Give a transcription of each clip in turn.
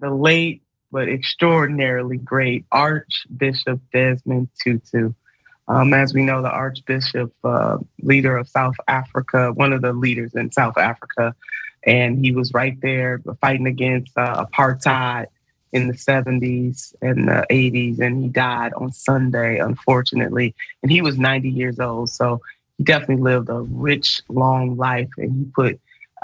the late but extraordinarily great Archbishop Desmond Tutu. As we know, the Archbishop, leader of South Africa, one of the leaders in South Africa, and he was right there fighting against apartheid in the 70s and the 80s, and he died on Sunday, unfortunately, and he was 90 years old. So he definitely lived a rich, long life, and he put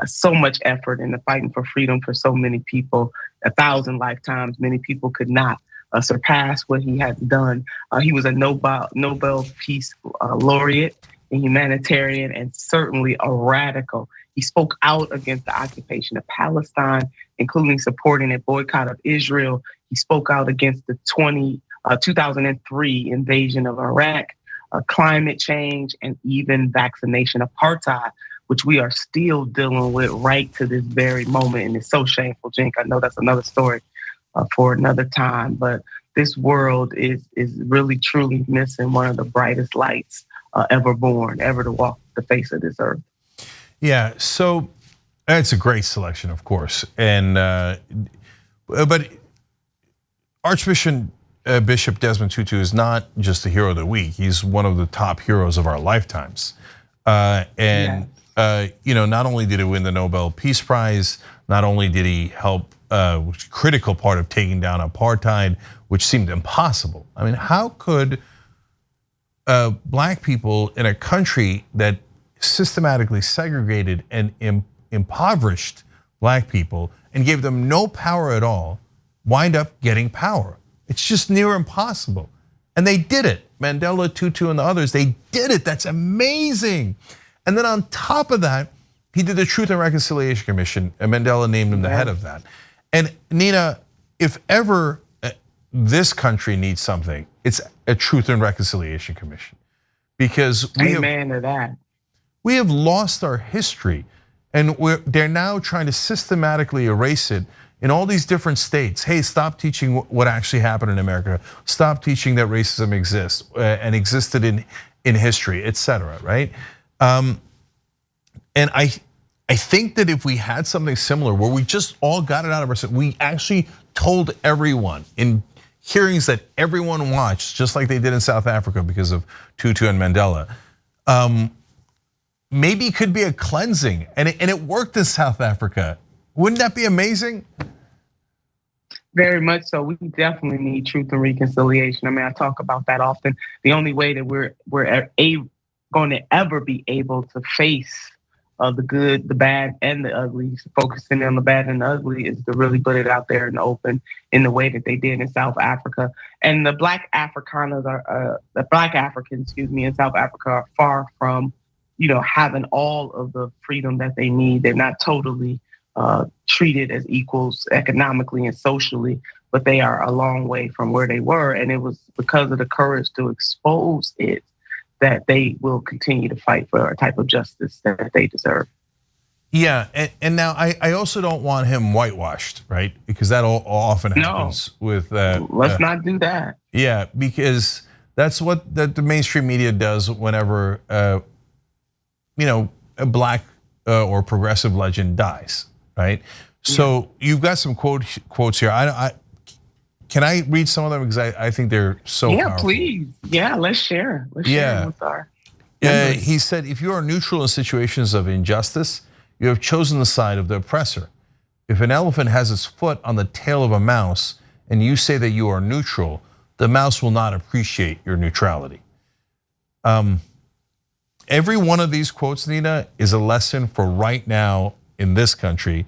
so much effort into fighting for freedom for so many people. 1,000 lifetimes, many people could not surpass what he has done. He was a Nobel Peace Laureate, a humanitarian, and certainly a radical. He spoke out against the occupation of Palestine, including supporting a boycott of Israel. He spoke out against the 2003 invasion of Iraq, climate change, and even vaccination apartheid, which we are still dealing with right to this very moment. And it's so shameful, Cenk. I know that's another story for another time, but this world is really truly missing one of the brightest lights ever born, ever to walk the face of this earth. Yeah, so it's a great selection, of course, and but Archbishop Desmond Tutu is not just the hero of the week; he's one of the top heroes of our lifetimes. And not only did he win the Nobel Peace Prize, not only did he help, critical part of taking down apartheid, which seemed impossible. I mean, how could black people in a country that systematically segregated and impoverished black people and gave them no power at all wind up getting power? It's just near impossible. And they did it. Mandela, Tutu, and the others, they did it. That's amazing. And then on top of that, he did the Truth and Reconciliation Commission, and Mandela named him the head of that. And Nina, if ever this country needs something, it's a Truth and Reconciliation Commission. Because we have lost our history, and they're now trying to systematically erase it in all these different states. Hey, stop teaching what actually happened in America. Stop teaching that racism exists and existed in history, et cetera, right? And I think that if we had something similar where we just all got it out of our, we actually told everyone in hearings that everyone watched, just like they did in South Africa because of Tutu and Mandela, maybe it could be a cleansing, and it worked in South Africa. Wouldn't that be amazing? Very much so. We definitely need truth and reconciliation. I mean, I talk about that often. The only way that we're going to ever be able to face the good, the bad, and the ugly, focusing on the bad and the ugly, is to really put it out there in the open in the way that they did in South Africa. And the Black Africans, in South Africa are far from, having all of the freedom that they need. They're not totally treated as equals economically and socially, but they are a long way from where they were. And it was because of the courage to expose it that they will continue to fight for a type of justice that they deserve. Yeah, and now I also don't want him whitewashed, right? Because that often happens with. Let's not do that. Yeah, because that's what the mainstream media does whenever a black or progressive legend dies, right? So you've got some quotes here. Can I read some of them because I think they're so powerful. Yeah, please. Yeah, let's share. Let's share with our members. He said, if you are neutral in situations of injustice, you have chosen the side of the oppressor. If an elephant has its foot on the tail of a mouse and you say that you are neutral, the mouse will not appreciate your neutrality. Every one of these quotes, Nina, is a lesson for right now in this country.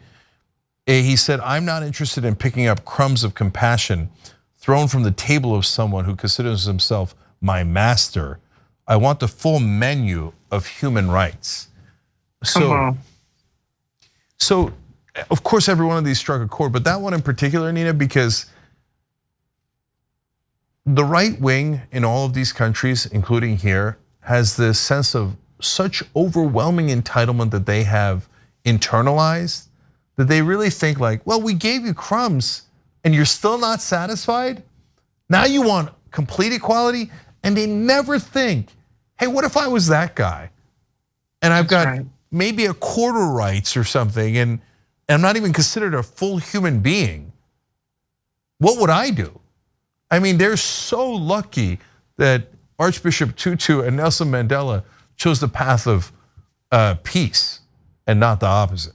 He said, I'm not interested in picking up crumbs of compassion thrown from the table of someone who considers himself my master. I want the full menu of human rights. So of course, every one of these struck a chord, but that one in particular, Nina, because the right wing in all of these countries, including here, has this sense of such overwhelming entitlement that they have internalized, that they really think like, well, we gave you crumbs and you're still not satisfied? Now you want complete equality? And they never think, hey, what if I was that guy? And I've got maybe a quarter rights or something, and I'm not even considered a full human being. what would I do? I mean, they're so lucky that Archbishop Tutu and Nelson Mandela chose the path of peace and not the opposite.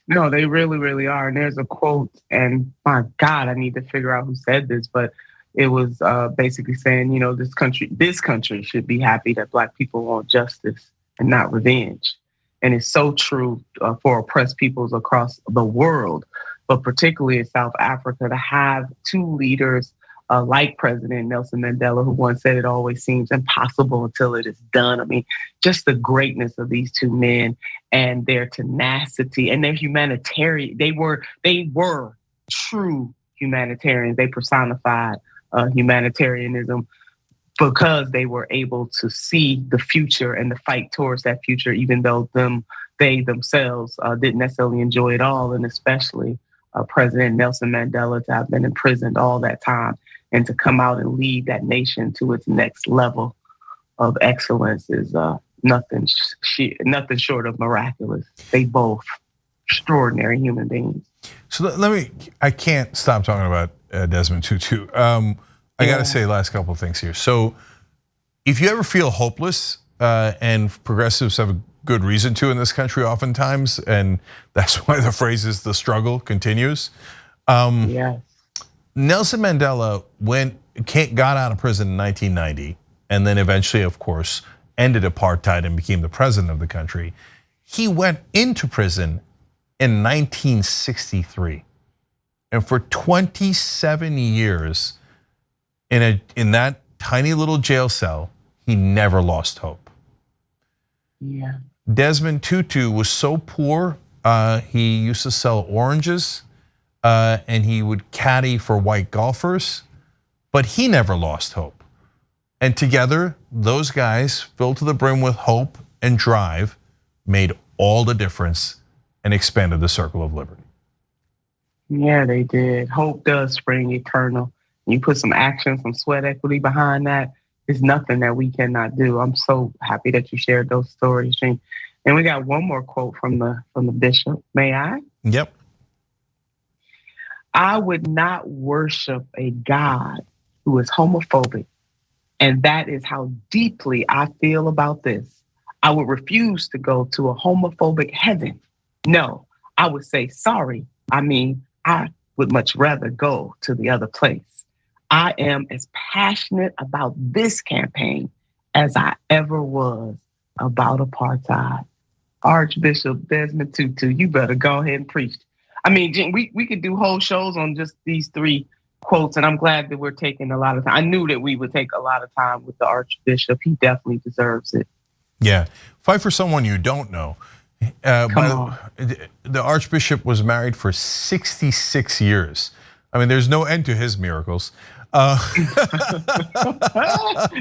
No, they really, really are. And there's a quote, and my God, I need to figure out who said this, but it was basically saying, you know, this country should be happy that Black people want justice and not revenge. And it's so true for oppressed peoples across the world, but particularly in South Africa, to have two leaders like President Nelson Mandela, who once said it always seems impossible until it is done. I mean, just the greatness of these two men and their tenacity and their humanitarian. They were true humanitarians. They personified humanitarianism because they were able to see the future and to fight towards that future, even though they themselves didn't necessarily enjoy it all, and especially President Nelson Mandela to have been imprisoned all that time and to come out and lead that nation to its next level of excellence is nothing short of miraculous. They both extraordinary human beings. So I can't stop talking about Desmond Tutu. I gotta say last couple of things here. So if you ever feel hopeless, and progressives have a good reason to in this country oftentimes, and that's why the phrase is the struggle continues. Yes. Nelson Mandela got out of prison in 1990, and then eventually, of course, ended apartheid and became the president of the country. He went into prison in 1963, and for 27 years in that tiny little jail cell, he never lost hope. Yeah. Desmond Tutu was so poor, he used to sell oranges, and he would caddy for white golfers, but he never lost hope. And together, those guys, filled to the brim with hope and drive, made all the difference and expanded the circle of liberty. Yeah, they did. Hope does spring eternal. You put some action, some sweat equity behind that, there's nothing that we cannot do. I'm so happy that you shared those stories, Cenk. And we got one more quote from the bishop. May I? Yep. I would not worship a God who is homophobic. And that is how deeply I feel about this. I would refuse to go to a homophobic heaven. No, I would say sorry. I would much rather go to the other place. I am as passionate about this campaign as I ever was about apartheid. Archbishop Desmond Tutu, you better go ahead and preach. I mean, Jen, we could do whole shows on just these three quotes, and I'm glad that we're taking a lot of time. I knew that we would take a lot of time with the Archbishop. He definitely deserves it. Yeah, fight for someone you don't know. The Archbishop was married for 66 years. I mean, there's no end to his miracles.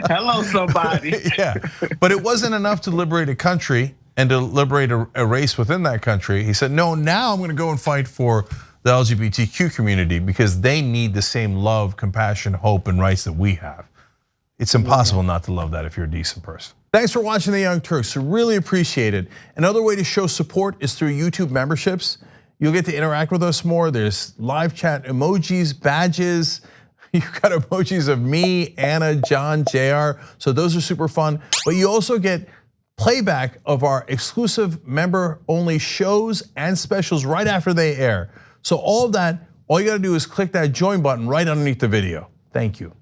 Hello, somebody. Yeah, but it wasn't enough to liberate a country and to liberate a race within that country. He said, no, now I'm gonna go and fight for the LGBTQ community because they need the same love, compassion, hope, and rights that we have. It's impossible not to love that if you're a decent person. Thanks for watching The Young Turks, really appreciate it. Another way to show support is through YouTube memberships. You'll get to interact with us more. There's live chat emojis, badges. You've got emojis of me, Anna, John, JR. So those are super fun. But you also get playback of our exclusive member-only shows and specials right after they air. So all of that, all you gotta do is click that join button right underneath the video. Thank you.